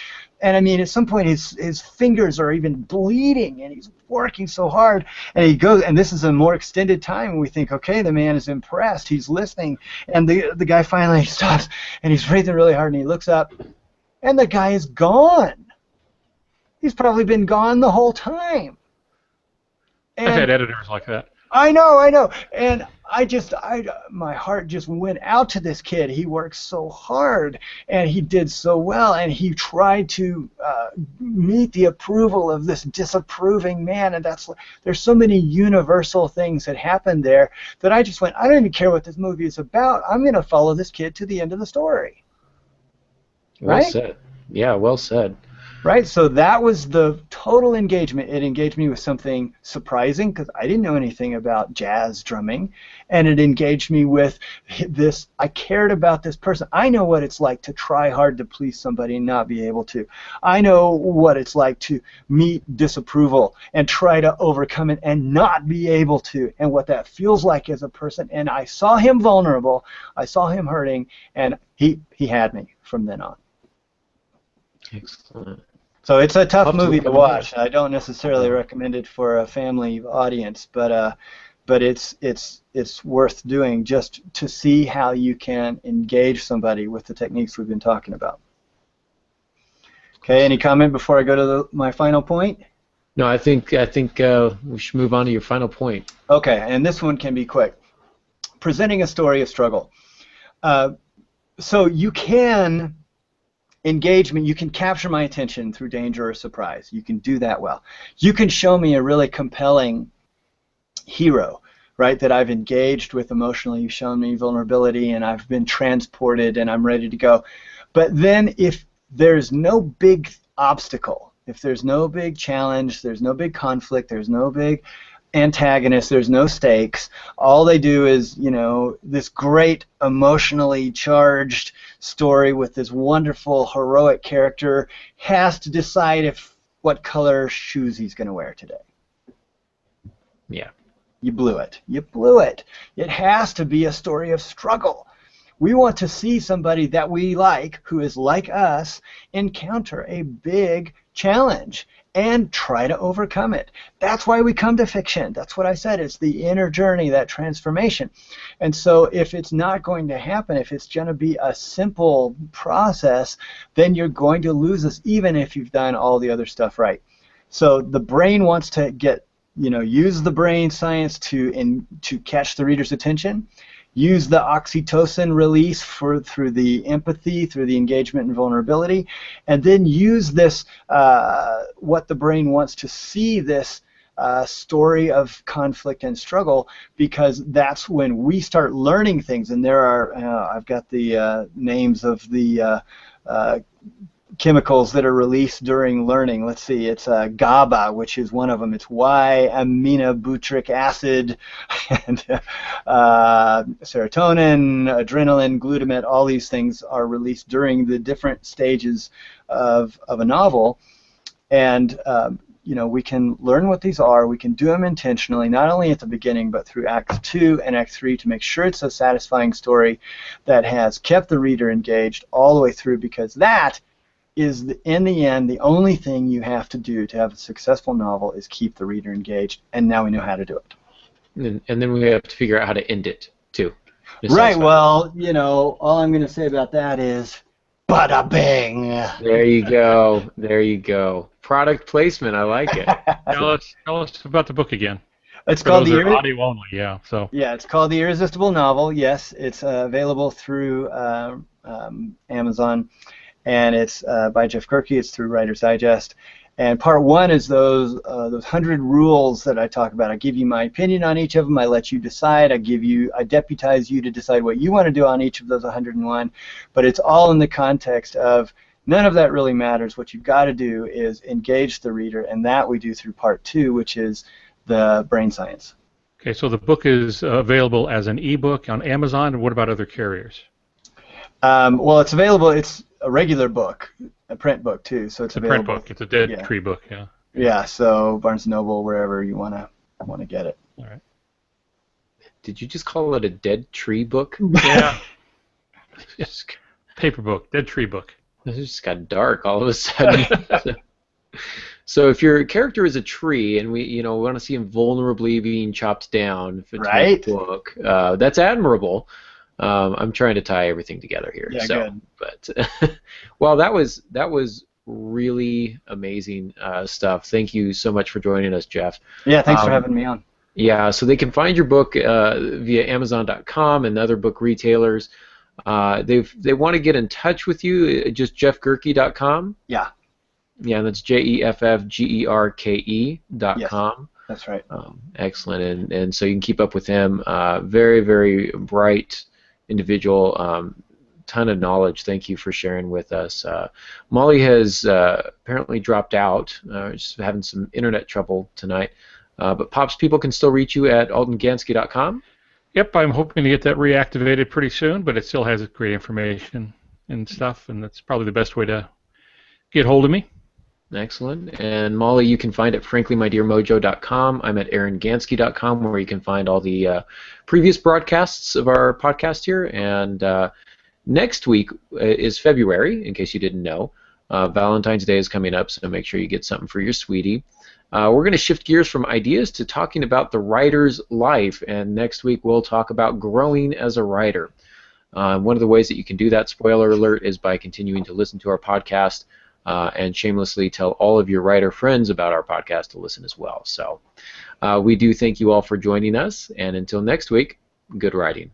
And, I mean, at some point his fingers are even bleeding, and he's working so hard. And he goes, and this is a more extended time, and we think, okay, the man is impressed. He's listening. And the guy finally stops, and he's breathing really hard, and he looks up, and the guy is gone. He's probably been gone the whole time. And I've had editors like that. I know. And my heart just went out to this kid. He worked so hard, and he did so well, and he tried to meet the approval of this disapproving man, and there's so many universal things that happened there that I just went, I don't even care what this movie is about. I'm going to follow this kid to the end of the story. Well Right? said. Yeah, well said. Right, so that was the total engagement. It engaged me with something surprising because I didn't know anything about jazz drumming, and it engaged me with this. I cared about this person. I know what it's like to try hard to please somebody and not be able to. I know what it's like to meet disapproval and try to overcome it and not be able to, and what that feels like as a person. And I saw him vulnerable. I saw him hurting, and he had me from then on. Excellent. So it's a tough movie to watch. I don't necessarily recommend it for a family audience, but it's worth doing just to see how you can engage somebody with the techniques we've been talking about. Okay, any comment before I go to my final point? No, I think we should move on to your final point. Okay, and this one can be quick. Presenting a story of struggle. So you can engage me, you can capture my attention through danger or surprise. You can do that well. You can show me a really compelling hero, right, that I've engaged with emotionally. You've shown me vulnerability and I've been transported and I'm ready to go. But then if there's no big obstacle, if there's no big challenge, there's no big conflict, there's no big antagonist, there's no stakes, all they do is, this great emotionally charged story with this wonderful heroic character has to decide what color shoes he's going to wear today. Yeah. You blew it. You blew it. It has to be a story of struggle. We want to see somebody that we like, who is like us, encounter a big challenge and try to overcome it. That's why we come to fiction. That's what I said. It's the inner journey, that transformation. And so if it's not going to happen, if it's going to be a simple process, then you're going to lose us, even if you've done all the other stuff right. So the brain wants to use the brain science to catch the reader's attention, use the oxytocin release through the empathy, through the engagement and vulnerability, and then use this, what the brain wants to see, this story of conflict and struggle, because that's when we start learning things. And there are, I've got the names of the chemicals that are released during learning. Let's see, it's GABA, which is one of them. It's Y-aminobutyric acid, and serotonin, adrenaline, glutamate. All these things are released during the different stages of a novel. And we can learn what these are. We can do them intentionally, not only at the beginning, but through Act 2 and Act 3 to make sure it's a satisfying story that has kept the reader engaged all the way through, because that is, in the end, the only thing you have to do to have a successful novel is keep the reader engaged, and now we know how to do it. And then we have to figure out how to end it, too. Right, well, all I'm going to say about that is, bada bing! There you go, there you go. Product placement, I like it. Tell us about the book again. It's called the audio only, yeah. So yeah, it's called The Irresistible Novel. Yes, it's available through Amazon. And it's by Jeff Gerke. It's through Writer's Digest. And part 1 is those 100 rules that I talk about. I give you my opinion on each of them. I let you decide. I deputize you to decide what you want to do on each of those 101. But it's all in the context of none of that really matters. What you've got to do is engage the reader, and that we do through part 2, which is the brain science. Okay, so the book is available as an ebook on Amazon. And what about other carriers? Well, it's available. It's a regular book, a print book too. So it's available. A print book. It's a dead tree book. Yeah. Yeah. So Barnes & Noble, wherever you want to get it. All right. Did you just call it a dead tree book? Yeah. It's paper book, dead tree book. It just got dark all of a sudden. So if your character is a tree and we want to see him vulnerably being chopped down, if it's a book, that's admirable. I'm trying to tie everything together here. Yeah, so, good. But well, that was really amazing stuff. Thank you so much for joining us, Jeff. Yeah, thanks for having me on. Yeah, so they can find your book via Amazon.com and other book retailers. They want to get in touch with you. Just jeffgerke.com. Yeah. Yeah, and that's JEFFGERKE.com. Yes, that's right. Excellent, and so you can keep up with him. Very, very bright individual, ton of knowledge. Thank you for sharing with us. Molly has apparently dropped out, just having some internet trouble tonight. But Pops, people can still reach you at altongansky.com. Yep, I'm hoping to get that reactivated pretty soon, but it still has great information and stuff, and that's probably the best way to get hold of me. Excellent. And Molly, you can find at frankly-my-dear-mojo.com. I'm at aarongansky.com, where you can find all the previous broadcasts of our podcast here. And next week is February, in case you didn't know. Valentine's Day is coming up, so make sure you get something for your sweetie. We're going to shift gears from ideas to talking about the writer's life, and next week we'll talk about growing as a writer. One of the ways that you can do that, spoiler alert, is by continuing to listen to our podcast. and shamelessly tell all of your writer friends about our podcast to listen as well. So we do thank you all for joining us, and until next week, good writing.